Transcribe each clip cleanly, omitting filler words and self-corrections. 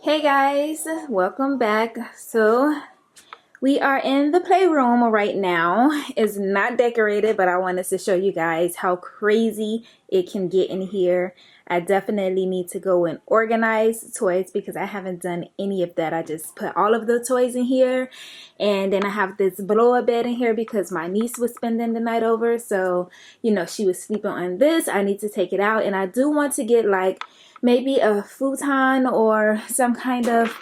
Hey guys, welcome back. So we are in the playroom right now. It's not decorated, but I wanted to show you guys how crazy it can get in here. I definitely need to go and organize toys because I haven't done any of that. I just put all of the toys in here, and then I have this blow-up bed in here because my niece was spending the night over. So, she was sleeping on this. I need to take it out, and I do want to get like maybe a futon or some kind of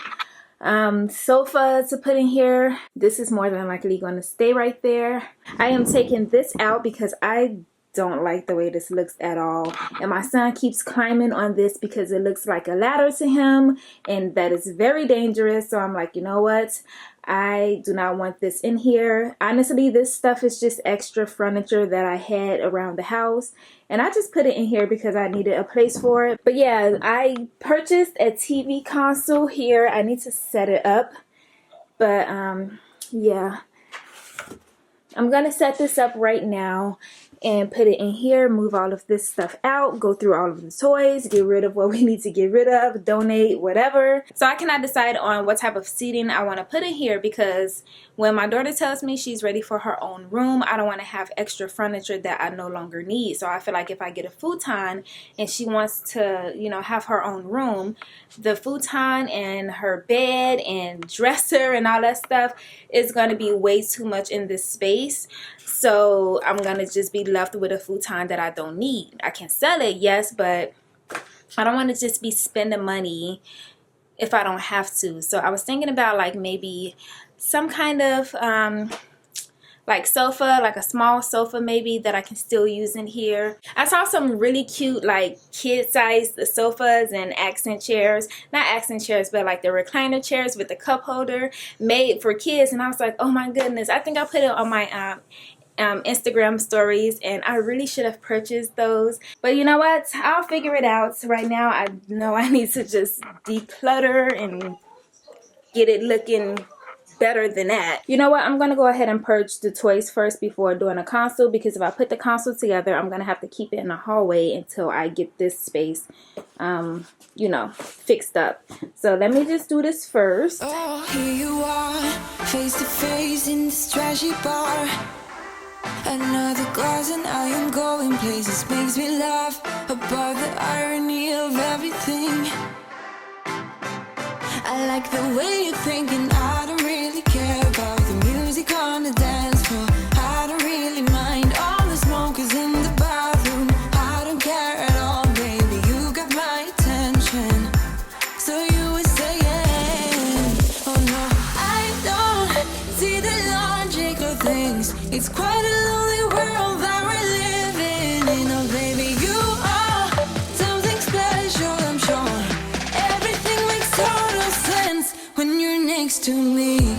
sofa to put in here. This is more than likely going to stay right there. I am taking this out because I don't like the way this looks at all, and my son keeps climbing on this because it looks like a ladder to him, and that is very dangerous. So I'm like, you know what, I do not want this in here. Honestly, this stuff is just extra furniture that I had around the house, and I just put it in here because I needed a place for it. But yeah, I purchased a TV console here. I need to set it up, but yeah, I'm gonna set this up right now and put it in here, move all of this stuff out, go through all of the toys, get rid of what we need to get rid of, donate, whatever. So I cannot decide on what type of seating I want to put in here because when my daughter tells me she's ready for her own room, I don't want to have extra furniture that I no longer need. So I feel like if I get a futon and she wants to, have her own room, the futon and her bed and dresser and all that stuff is going to be way too much in this space. So I'm going to just be left with a futon that I don't need. I can sell it, yes, but I don't want to just be spending money if I don't have to. So I was thinking about like maybe some kind of like sofa, like a small sofa maybe that I can still use in here. I saw some really cute like kid-sized sofas and accent chairs. Not accent chairs, but like the recliner chairs with the cup holder made for kids. And I was like, oh my goodness, I think I put it on my Instagram stories, and I really should have purchased those, but you know what, I'll figure it out. So right now I know I need to just declutter and get it looking better than that. You know what, I'm gonna go ahead and purge the toys first before doing a console, because if I put the console together, I'm gonna have to keep it in the hallway until I get this space fixed up. So let me just do this first. Oh, here you are, face to face in this trashy bar. Another glass and I am going places. Makes me laugh about the irony of everything. I like the way you're thinking. I don't really care about the music on the dance floor. I don't really mind all the smokers in the bathroom. I don't care at all, baby, you got my attention. So you were saying, oh no, I don't see the logic of things. It's quite a lonely world that we're living in. Oh baby, you are something special, I'm sure. Everything makes total sense when you're next to me.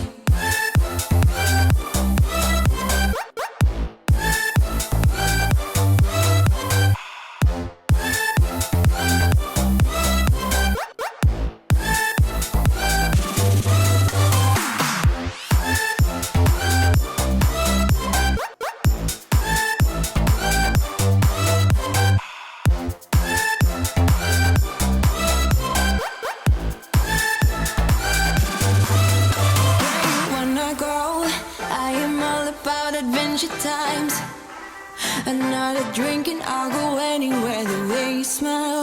Times another drink and I'll go anywhere. The way you smell,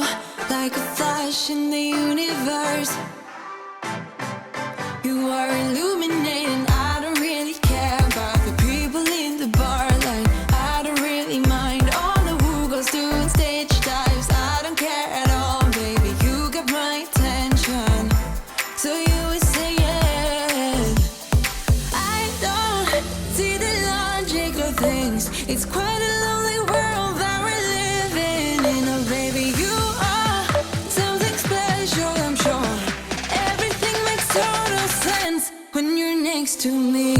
like a flash in the universe. You are illuminating. I don't really care about the people in the bar line. I don't really mind all the who goes doing stage dives. I don't care at all, baby, you got my attention. So you were saying, I don't see the logic of things. It's quite a lonely world that we're living in. Oh baby, you are something special, I'm sure. Everything makes total sense when you're next to me.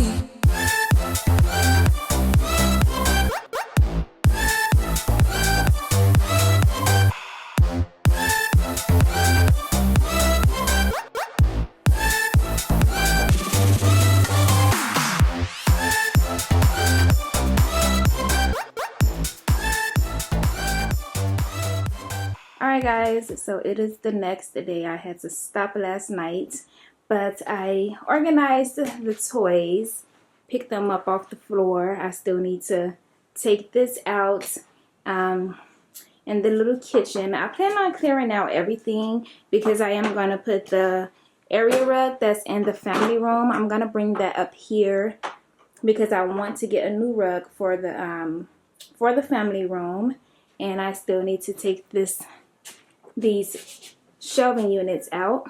Alright Alright guys, so it is the next day. I had to stop last night, but I organized the toys, picked them up off the floor. I still need to take this out in the little kitchen. I plan on clearing out everything because I am going to put the area rug that's in the family room. I'm going to bring that up here because I want to get a new rug for the family room, and I still need to take these shelving units out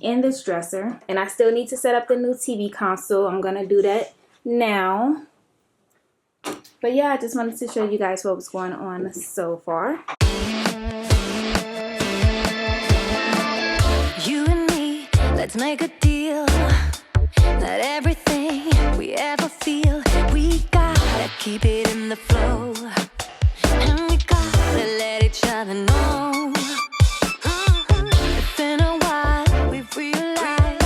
in this dresser, and I still need to set up the new TV console. I'm gonna do that now. But yeah, I just wanted to show you guys what was going on so far. You and me, let's make a deal that everything we ever feel, we gotta keep it in the flow, and we gotta let each other know. It's been a while, we've realized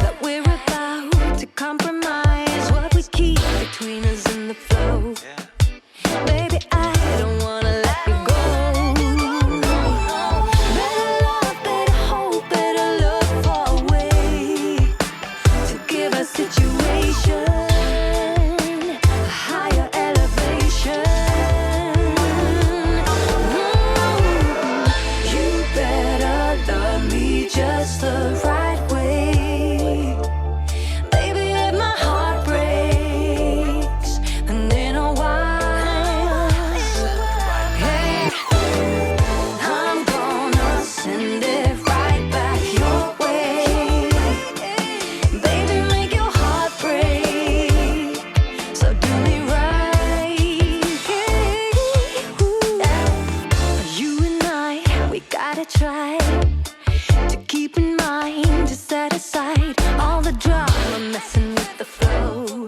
that we're about to compromise what we keep between us in the flow. Baby, I don't wanna let you go. Better love, better hope, better look for a way to give a situation a higher elevation. You better love me just the right way. Baby, if my heart breaks, and in a while, hey, I'm gonna send it right back your way. Baby, make your heart break, so do me right. You and I, we gotta try to keep in mind, to set aside all the drama messing with the flow,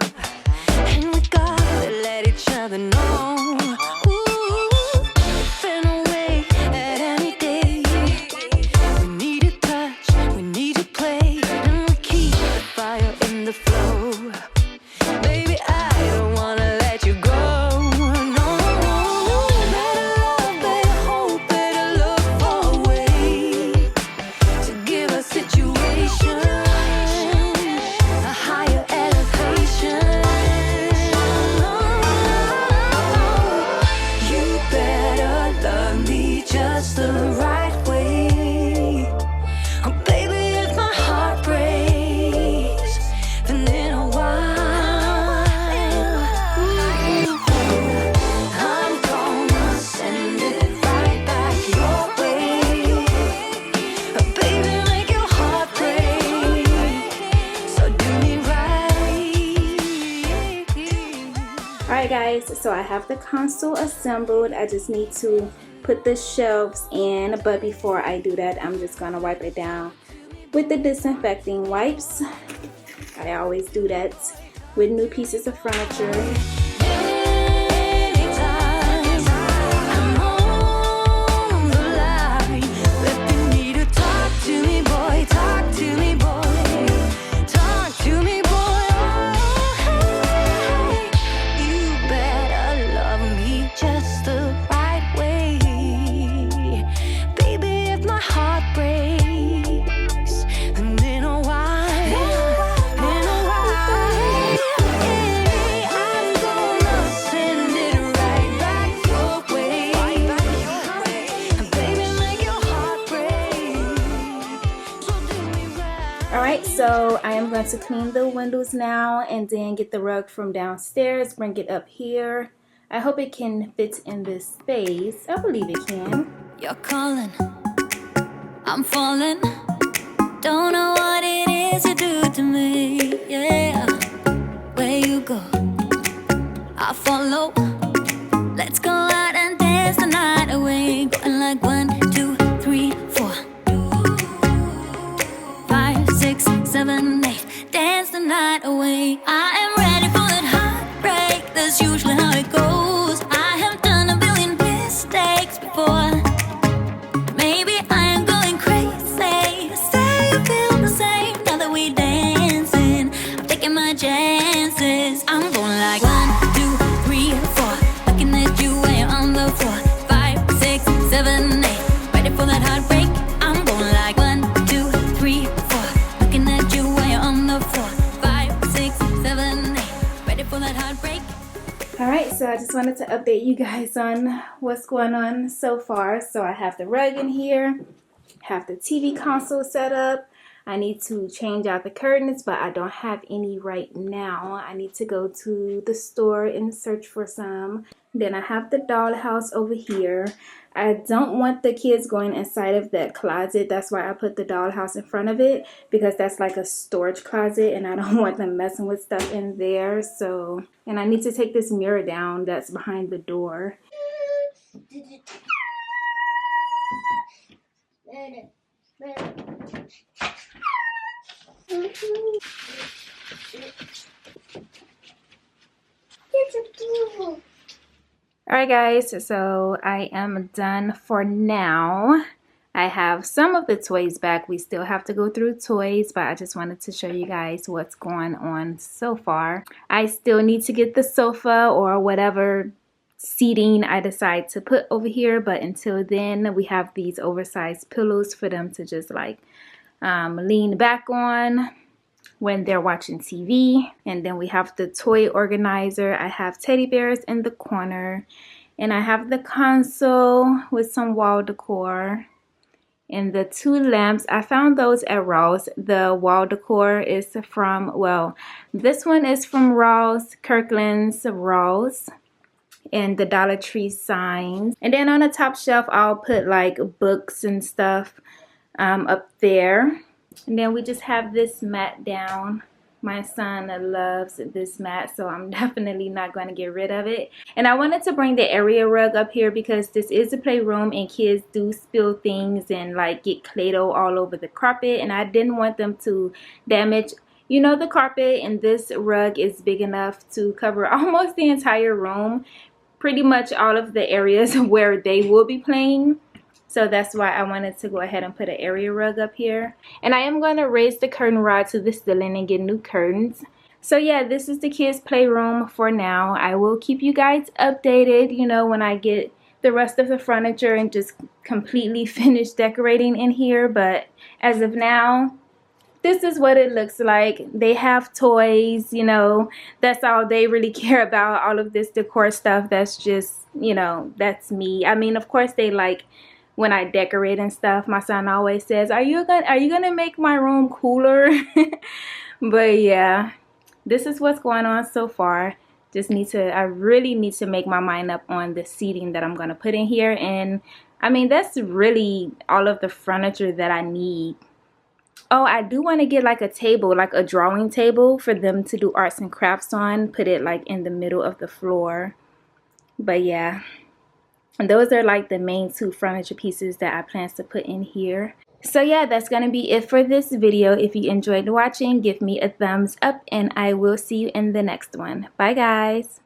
and we gotta let each other know. Ooh, been away at any day. We need a touch, we need to play, and we keep the fire in the flow. Baby, I don't wanna let you go. No, better love, better hope, better look for a way to give a situation a higher elevation. You better love me just the right way. Oh, baby, if my heart breaks, then in a while, I'm gonna send it right back your way. Oh, baby, make your heart break, so do me right. Alright guys, so I have the console assembled. I just need to put the shelves in, but before I do that, I'm just gonna wipe it down with the disinfecting wipes. I always do that with new pieces of furniture. Anytime I'm on the line, if you need to talk to me, boy, talk to me, boy, talk to me, boy. Oh, hey, you better love me just the right way. Baby, if my heart breaks, then in a while, I'm gonna send it right back your way. Baby, make your heart break, so do me right. Alright, so I am going to clean the windows now and then get the rug from downstairs, bring it up here. I hope it can fit in this space. I believe it can. You're calling, I'm falling. Don't know what it is you do to me, yeah. Where you go, I follow. Let's go out and dance the night away. Going like 1, 2, 3, 4, 5, 6, 7, 8. Dance the night away. I am ready for that heartbreak. That's usually how it goes. I have done a billion mistakes before. Maybe I am going crazy. Say you feel the same now that we dancing. I'm taking my chances. I'm going like 1, 2, 3, 4. Looking at you when you're on the floor. 5, 6, 7, 8. I just wanted to update you guys on what's going on so far. So I have the rug in here, have the TV console set up. I need to change out the curtains, but I don't have any right now. I need to go to the store and search for some. Then I have the dollhouse over here. I don't want the kids going inside of that closet. That's why I put the dollhouse in front of it, because that's like a storage closet and I don't want them messing with stuff in there. So, and I need to take this mirror down that's behind the door. Alright guys, so I am done for now. I have some of the toys back. We still have to go through toys, but I just wanted to show you guys what's going on so far. I still need to get the sofa or whatever seating I decide to put over here, but until then we have these oversized pillows for them to just like lean back on when they're watching TV. And then we have the toy organizer. I have teddy bears in the corner, and I have the console with some wall decor and the 2 lamps. I found those at Ross. The wall decor is from, well, this one is from Ross, Kirkland's Ross, and the Dollar Tree signs. And then on the top shelf I'll put like books and stuff up there. And then we just have this mat down. My son loves this mat, so I'm definitely not going to get rid of it. And I wanted to bring the area rug up here because this is a playroom and kids do spill things and like get Play-Doh all over the carpet, and I didn't want them to damage, you know, the carpet. And this rug is big enough to cover almost the entire room, pretty much all of the areas where they will be playing. So that's why I wanted to go ahead and put an area rug up here. And I am going to raise the curtain rod to the ceiling and get new curtains. So yeah, this is the kids' playroom for now. I will keep you guys updated, you know, when I get the rest of the furniture and just completely finish decorating in here. But as of now, this is what it looks like. They have toys, you know, that's all they really care about. All of this decor stuff, that's just, you know, that's me. I mean, of course they like when I decorate and stuff. My son always says, are you gonna make my room cooler? But yeah, this is what's going on so far. I really need to make my mind up on the seating that I'm gonna put in here. And I mean, that's really all of the furniture that I need. Oh, I do want to get like a table, like a drawing table for them to do arts and crafts on. Put it like in the middle of the floor. But yeah, and those are like the main 2 furniture pieces that I plan to put in here. So yeah, that's going to be it for this video. If you enjoyed watching, give me a thumbs up and I will see you in the next one. Bye guys.